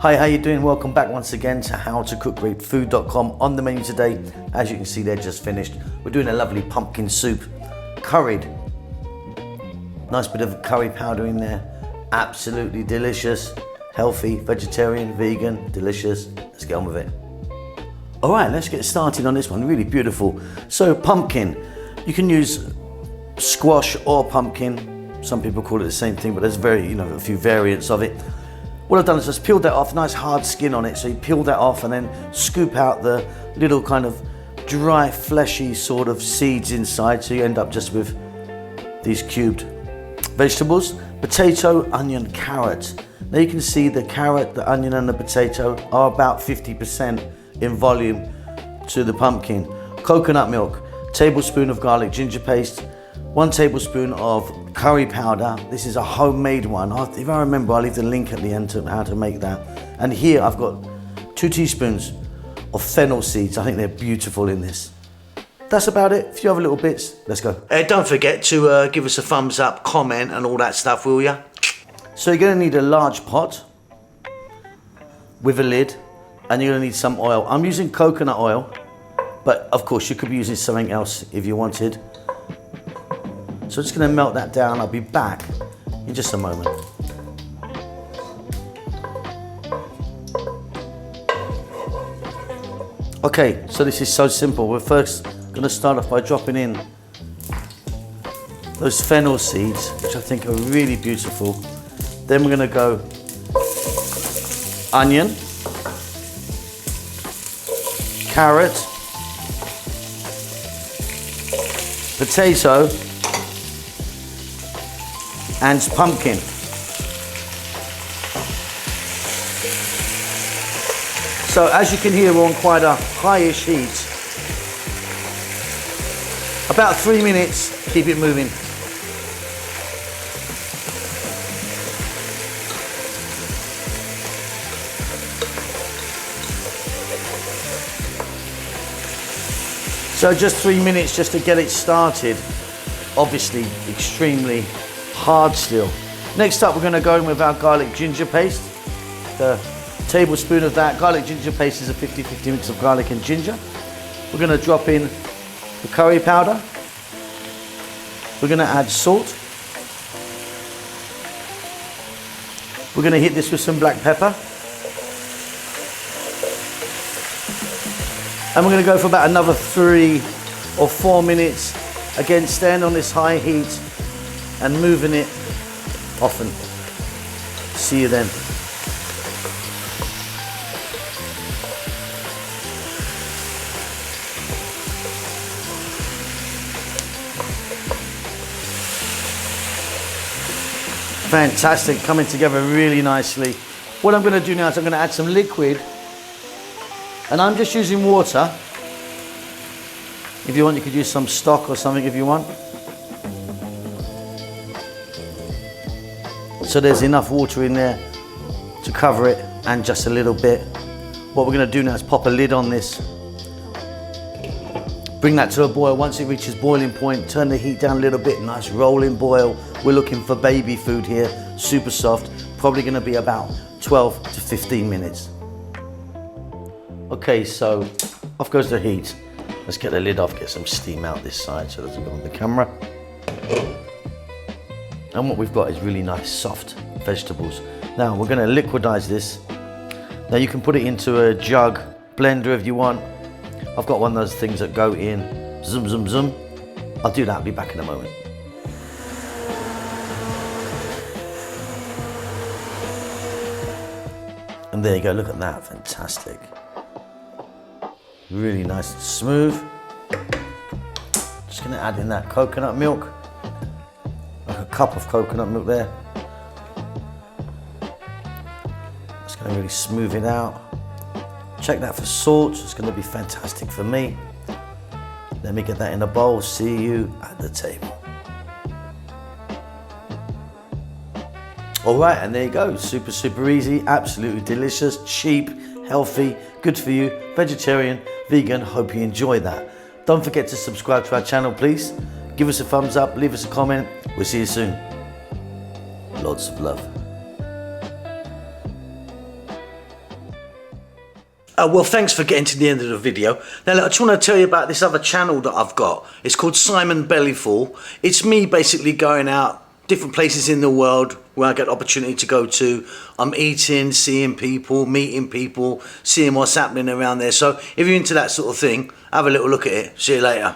Hi, how you doing? Welcome back once again to howtocookgreatfood.com. On the menu today, as you can see, they're just finished. We're doing a lovely pumpkin soup, curried. Nice bit of curry powder in there. Absolutely delicious, healthy, vegetarian, vegan, delicious. Let's get on with it. All right, let's get started on this one. Really beautiful. So pumpkin, you can use squash or pumpkin. Some people call it the same thing, but there's a few variants of it. What I've done is just peeled that off, nice hard skin on it. So you peel that off and then scoop out the little kind of dry, fleshy sort of seeds inside. So you end up just with these cubed vegetables: potato, onion, carrot. Now you can see the carrot, the onion and the potato are about 50% in volume to the pumpkin. Coconut milk, tablespoon of garlic ginger paste, 1 tablespoon of curry powder. This is a homemade one. If I remember, I'll leave the link at the end to how to make that. And here I've got 2 teaspoons of fennel seeds. I think they're beautiful in this. That's about it. A few other little bits. Let's go. Don't forget to give us a thumbs up, comment and all that stuff, will ya? So you're gonna need a large pot with a lid, and you're gonna need some oil. I'm using coconut oil, but of course you could be using something else if you wanted. So I'm just gonna melt that down. I'll be back in just a moment. Okay, so this is so simple. We're first gonna start off by dropping in those fennel seeds, which I think are really beautiful. Then we're gonna go onion, carrot, potato, and pumpkin. So as you can hear, we're on quite a high-ish heat. About 3 minutes, keep it moving. So just 3 minutes just to get it started. Obviously extremely hard still. Next up, we're going to go in with our garlic ginger paste. The tablespoon of that. Garlic ginger paste is a 50-50 mix of garlic and ginger. We're going to drop in the curry powder. We're going to add salt. We're going to hit this with some black pepper. And we're going to go for about another 3 or 4 minutes. Again, staying on this high heat and moving it often. See you then. Fantastic, coming together really nicely. What I'm going to do now is I'm going to add some liquid, and I'm just using water. If you want, you could use some stock or something if you want. So there's enough water in there to cover it, and just a little bit. What we're going to do now is pop a lid on this. Bring that to a boil. Once it reaches boiling point, turn the heat down a little bit. Nice rolling boil. We're looking for baby food here, super soft. Probably going to be about 12 to 15 minutes. Okay, so off goes the heat. Let's get the lid off, get some steam out this side so it doesn't go on the camera. And what we've got is really nice, soft vegetables. Now we're going to liquidize this. Now you can put it into a jug, blender if you want. I've got one of those things that go in, zoom, zoom, zoom. I'll do that, I'll be back in a moment. And there you go, look at that, fantastic. Really nice and smooth. Just gonna add in that coconut milk. Like a cup of coconut milk there. Just gonna really smooth it out. Check that for salt, it's gonna be fantastic for me. Let me get that in a bowl, see you at the table. All right, and there you go, super, super easy, absolutely delicious, cheap, healthy, good for you, vegetarian, vegan. Hope you enjoy that. Don't forget to subscribe to our channel, please. Give us a thumbs up, leave us a comment. We'll see you soon. Lots of love. Well, thanks for getting to the end of the video. Now, look, I just want to tell you about this other channel that I've got. It's called Simon Bellyful. It's me basically going out different places in the world where I get opportunity to go to. I'm eating, seeing people, meeting people, seeing what's happening around there. So if you're into that sort of thing, have a little look at it. See you later.